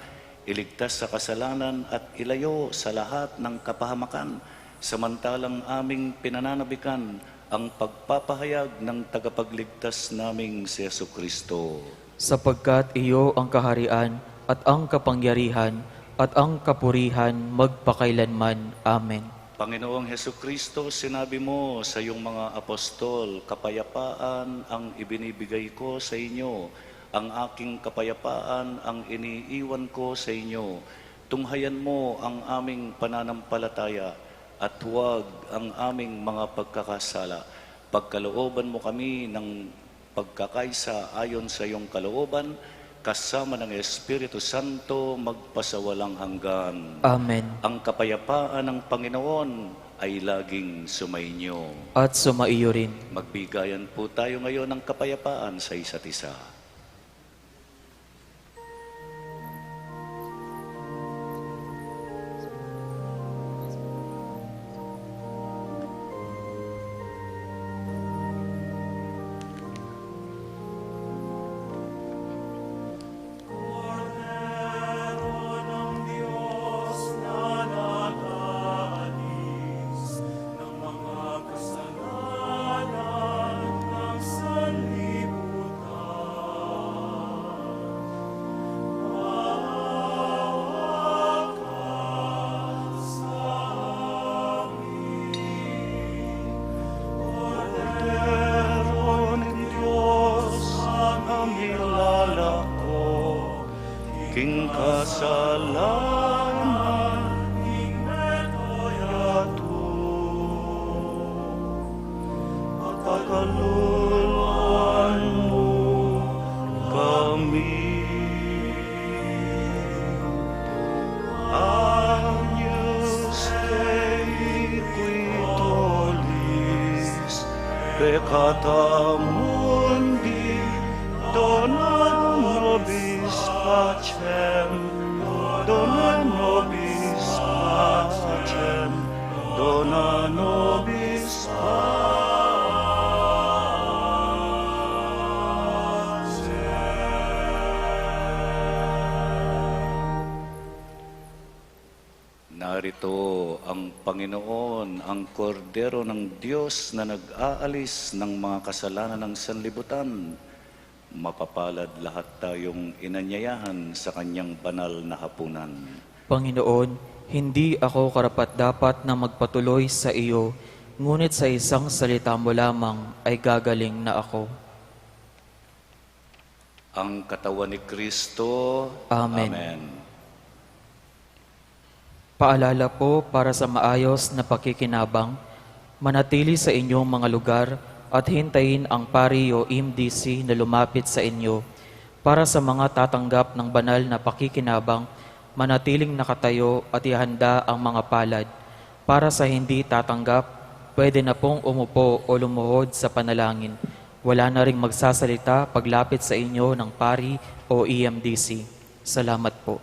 iligtas sa kasalanan at ilayo sa lahat ng kapahamakan, samantalang aming pinananabikan ang pagpapahayag ng tagapagligtas naming si Jesucristo. Sapagkat iyo ang kaharian at ang kapangyarihan at ang kapurihan magpakailanman. Amen. Panginoong Jesucristo, sinabi mo sa iyong mga apostol, kapayapaan ang ibinibigay ko sa inyo, ang aking kapayapaan ang iniiwan ko sa inyo. Tunghayan mo ang aming pananampalataya at huwag ang aming mga pagkakasala. Pagkalooban mo kami ng pagkakaisa ayon sa iyong kalooban, kasama ng Espiritu Santo magpasawalang hanggan. Amen. Ang kapayapaan ng Panginoon ay laging sumainyo. At sumaiyo rin. Magbigayan po tayo ngayon ng kapayapaan sa isa't isa. Cordero ng Diyos na nag-aalis ng mga kasalanan ng sanlibutan. Maawa ka sa amin. Cordero ng Diyos ang inilalako, king kasalanan, yato. Pagkaluluan mo kami. Agnus Dei qui tollis peccata mundi, dona nobis pacem, dona nobis pacem, dona nobis pacem. Narito ang Panginoon, ang Kordero ng Diyos na nag-aalis ng mga kasalanan ng sanlibutan. Mapapalad lahat tayong inanyayahan sa kanyang banal na hapunan. Panginoon, hindi ako karapat-dapat na magpatuloy sa iyo, ngunit sa isang salita mo lamang ay gagaling na ako. Ang katawan ni Kristo. Amen. Amen. Paalala po para sa maayos na pakikinabang, manatili sa inyong mga lugar at hintayin ang pari o MDC na lumapit sa inyo. Para sa mga tatanggap ng banal na pakikinabang, manatiling nakatayo at ihanda ang mga palad. Para sa hindi tatanggap, pwede na pong umupo o lumuhod sa panalangin. Wala na ring magsasalita paglapit sa inyo ng pari o EMDC. Salamat po.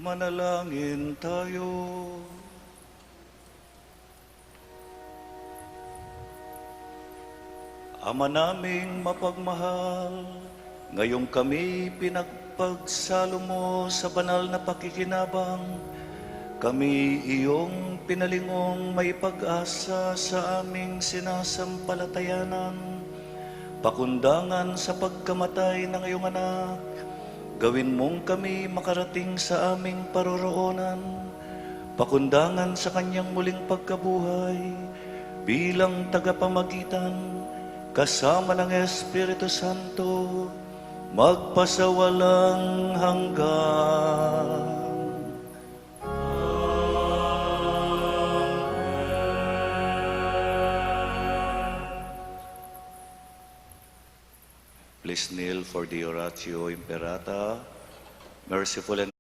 Manalangin tayo. Ama naming mapagmahal, ngayong kami pinagpagsalo mo sa banal na pakikinabang, kami iyong pinalingong may pag-asa sa aming sinasampalatayanan, pakundangan sa pagkamatay ng iyong anak. Gawin mong kami makarating sa aming paroroonan, pakundangan sa kanyang muling pagkabuhay, bilang tagapamagitan, kasama ng Espiritu Santo, magpasawalang hanggan. Please kneel for the Oratio Imperata. Merciful and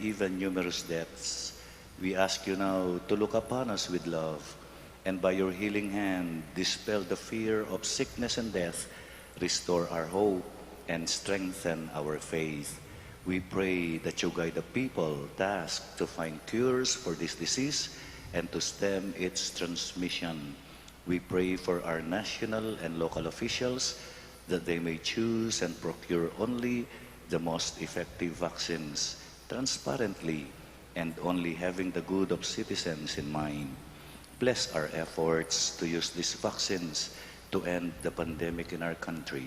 even numerous deaths, we ask you now to look upon us with love, and by your healing hand, dispel the fear of sickness and death, restore our hope, and strengthen our faith. We pray that you guide the people tasked to find cures for this disease and to stem its transmission. We pray for our national and local officials that they may choose and procure only the most effective vaccines transparently and only having the good of citizens in mind. Bless our efforts to use these vaccines to end the pandemic in our country.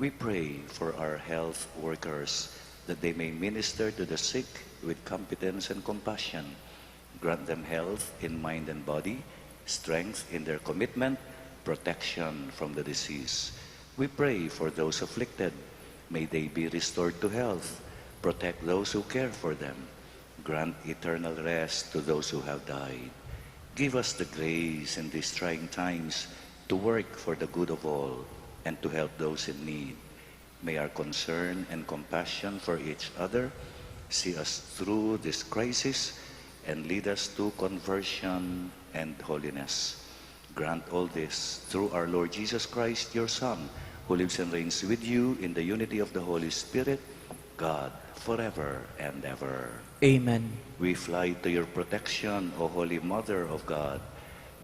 We pray for our health workers that they may minister to the sick with competence and compassion. Grant them health in mind and body, strength in their commitment, protection from the disease. We pray for those afflicted. May they be restored to health. Protect those who care for them. Grant eternal rest to those who have died. Give us the grace in these trying times to work for the good of all and to help those in need. May our concern and compassion for each other see us through this crisis and lead us to conversion and holiness. Grant all this through our Lord Jesus Christ, your Son, who lives and reigns with you in the unity of the Holy Spirit, God, forever and ever. Amen. We fly to your protection, O Holy Mother of God.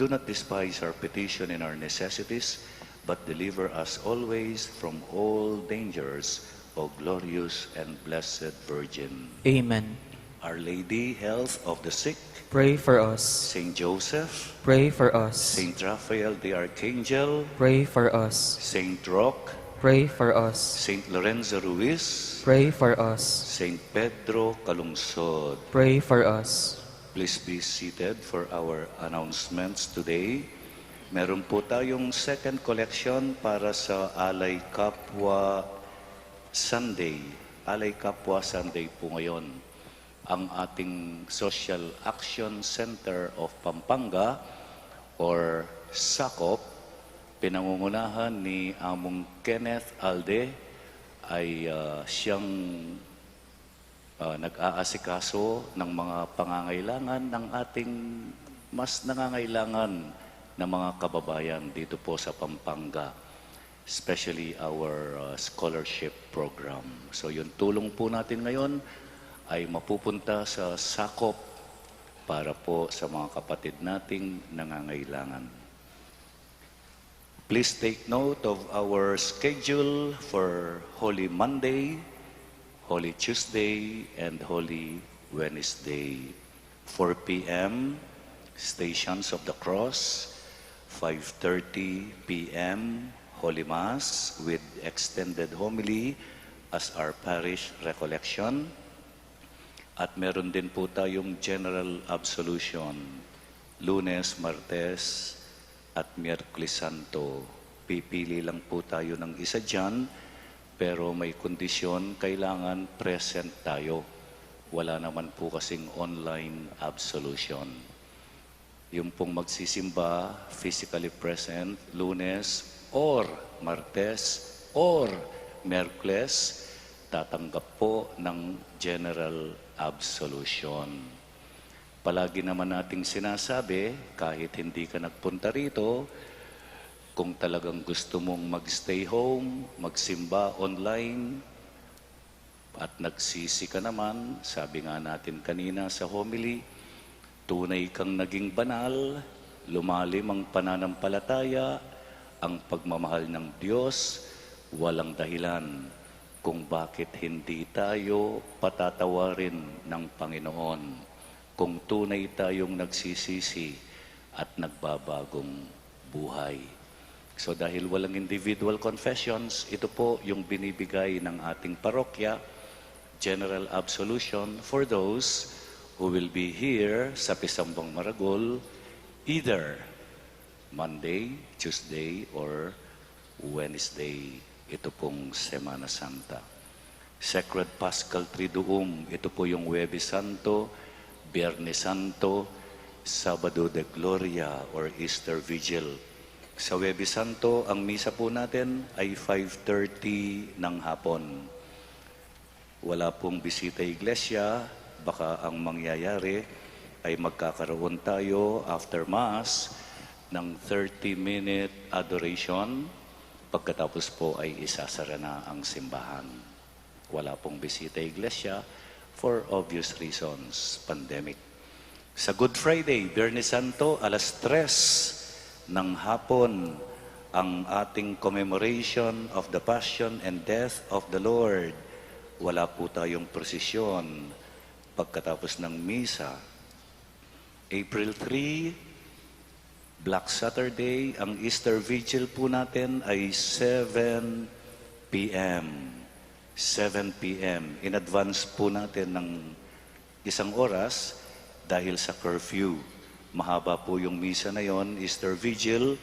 Do not despise our petition and our necessities, but deliver us always from all dangers, O glorious and blessed Virgin. Amen. Our Lady, health of the sick, Pray for us. Saint Joseph, Pray for us. Saint Raphael the Archangel, Pray for us. Saint Roque, Pray for us. Saint Lorenzo Ruiz, Pray for us. Saint Pedro Calungsod. Pray for us. Please be seated for our announcements today. Meron po tayong second collection para sa Alay Kapwa Sunday. Alay Kapwa Sunday po ngayon. Ang ating Social Action Center of Pampanga or SACOP, pinangungunahan ni Among Kenneth Alde, ay siyang nag-aasikaso ng mga pangangailangan ng ating mas nangangailangan ng mga kababayan dito po sa Pampanga, especially our scholarship program. So yung tulong po natin ngayon ay mapupunta sa SACOP para po sa mga kapatid nating nangangailangan. Please take note of our schedule for Holy Monday, Holy Tuesday, and Holy Wednesday. 4 p.m., Stations of the Cross. 5:30 p.m., Holy Mass with extended homily as our parish recollection. At meron din po tayong General Absolution, Lunes, Martes, at Miyerkules Santo. Pipili lang po tayo ng isa dyan, pero may kondisyon, kailangan present tayo. Wala naman po kasing online absolution. Yung pong magsisimba, physically present, Lunes or Martes or Miyerkules, tatanggap po ng general absolution. Palagi naman nating sinasabi, kahit hindi ka nagpunta rito, kung talagang gusto mong magstay home, magsimba online, at nagsisi ka naman, sabi nga natin kanina sa homily, tunay kang naging banal, lumalim ang pananampalataya, ang pagmamahal ng Diyos, walang dahilan kung bakit hindi tayo patatawarin ng Panginoon kung tunay tayong nagsisisi at nagbabagong buhay. So dahil walang individual confessions, ito po yung binibigay ng ating parokya, general absolution for those who will be here sa Pisambang Maragol either Monday, Tuesday, or Wednesday. Ito pong Semana Santa. Sacred Paschal Triduum, ito po yung Huwebes Santo, Biyernes Santo, Sabado de Gloria or Easter Vigil. Sa Huwebes Santo, ang misa po natin ay 5:30 ng hapon. Wala pong bisita iglesia, baka ang mangyayari ay magkakaroon tayo after Mass ng 30-minute adoration. Pagkatapos po ay isasara na ang simbahan. Wala pong bisita iglesia for obvious reasons, pandemic. Sa Good Friday, Biyernes Santo, alas 3 ng hapon, ang ating commemoration of the Passion and Death of the Lord. Wala po tayong prosesyon pagkatapos ng misa. April 3, Black Saturday, ang Easter Vigil po natin ay 7 p.m. 7 p.m. In advance po natin ng isang oras dahil sa curfew. Mahaba po yung misa na yon, Easter Vigil,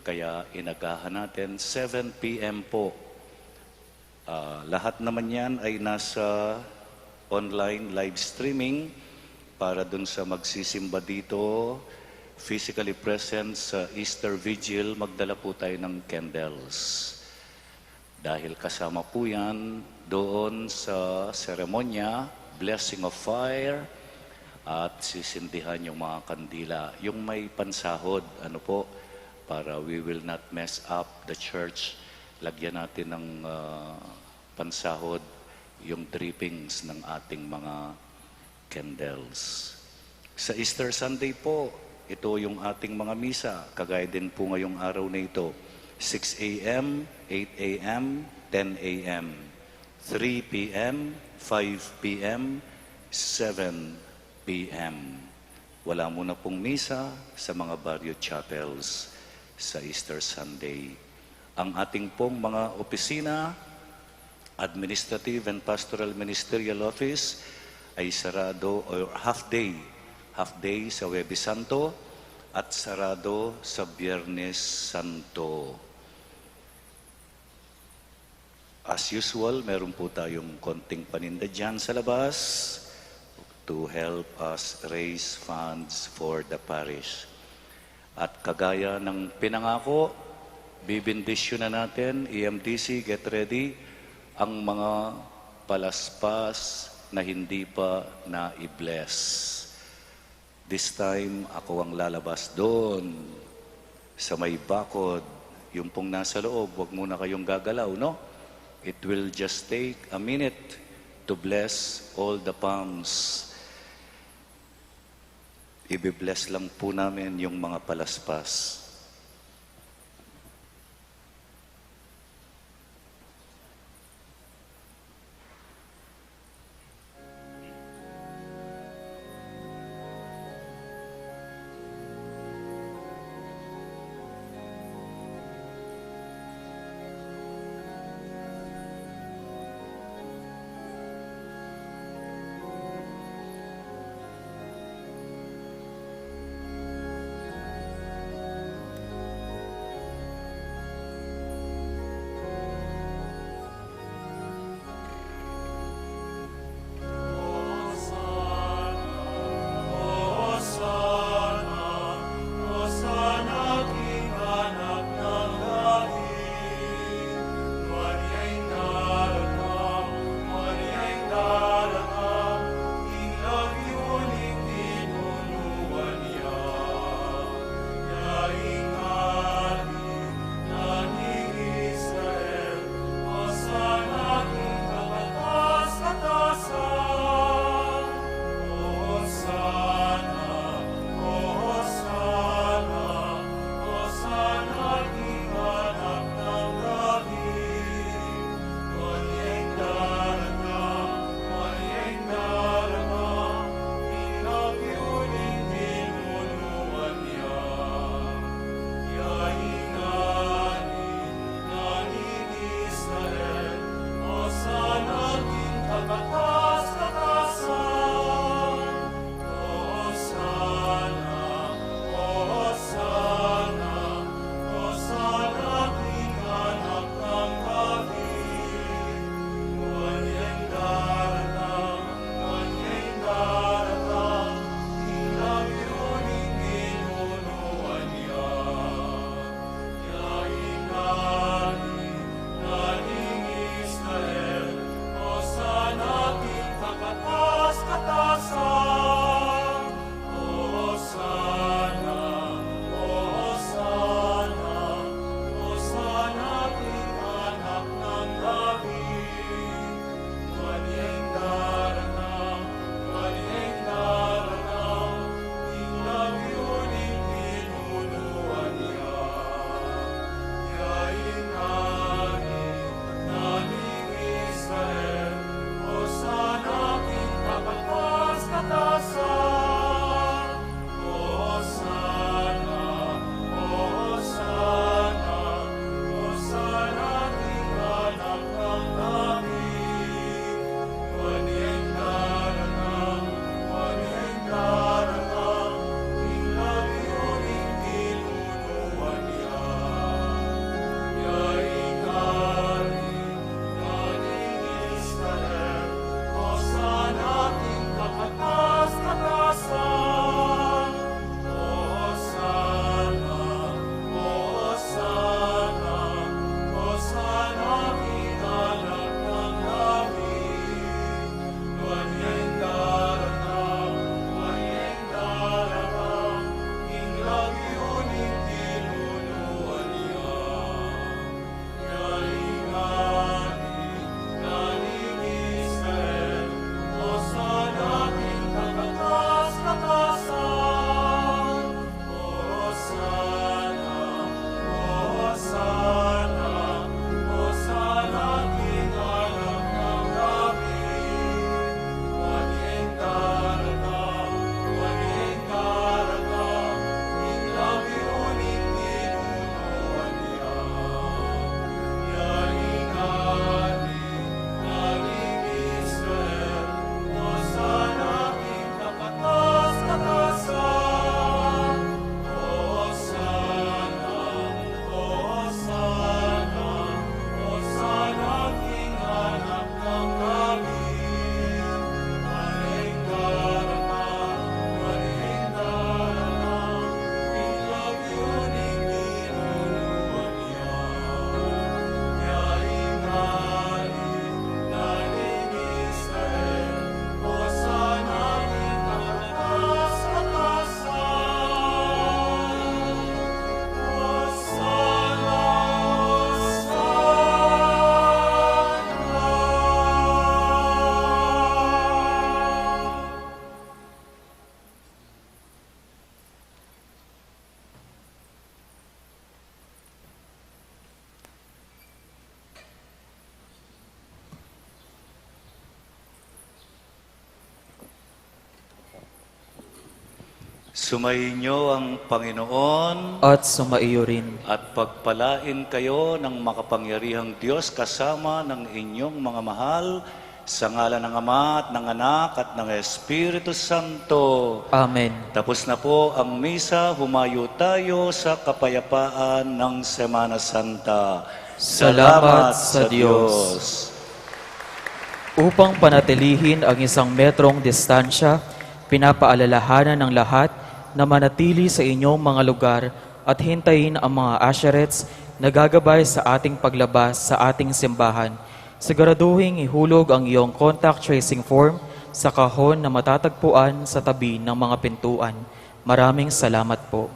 kaya inagahan natin 7 p.m. po. Lahat naman yan ay nasa online live streaming para dun sa magsisimba dito, physically present sa Easter Vigil, magdala po tayo ng candles. Dahil kasama po yan doon sa seremonya, blessing of fire, at sisindihan yung mga kandila. Yung may pansahod, ano po, para we will not mess up the church. Lagyan natin ng pansahod yung drippings ng ating mga candles. Sa Easter Sunday po, ito yung ating mga misa. Kagaya din po ngayong araw na ito. 6 a.m., 8 a.m., 10 a.m., 3 p.m., 5 p.m., 7 p.m. Wala muna pong misa sa mga barrio chapels sa Easter Sunday. Ang ating pong mga opisina, Administrative and Pastoral Ministerial Office, ay sarado or half day sa Huwebes Santo at sarado sa Biyernes Santo. As usual, meron po tayong konting paninda dyan sa labas to help us raise funds for the parish. At kagaya ng pinangako, bibindisyon na natin, EMDC, get ready, ang mga palaspas na hindi pa na-i-bless. This time, ako ang lalabas doon sa may bakod. Yung pong nasa loob, wag muna kayong gagalaw, no? It will just take a minute to bless all the palms. Ibi-bless lang po namin yung mga palaspas. Sumainyo ang Panginoon at sumaiyo rin. at pagpalain kayo ng makapangyarihang Diyos kasama ng inyong mga mahal sa ngalan ng Ama at ng Anak at ng Espiritu Santo. Amen. Tapos na po ang misa, humayo tayo sa kapayapaan ng Semana Santa. Salamat sa Diyos. Upang panatilihin ang 1 metrong distansya, pinapaalalahanan ng lahat na manatili sa inyong mga lugar at hintayin ang mga usherettes na gagabay sa ating paglabas sa ating simbahan. Siguraduhin ihulog ang iyong contact tracing form sa kahon na matatagpuan sa tabi ng mga pintuan. Maraming salamat po.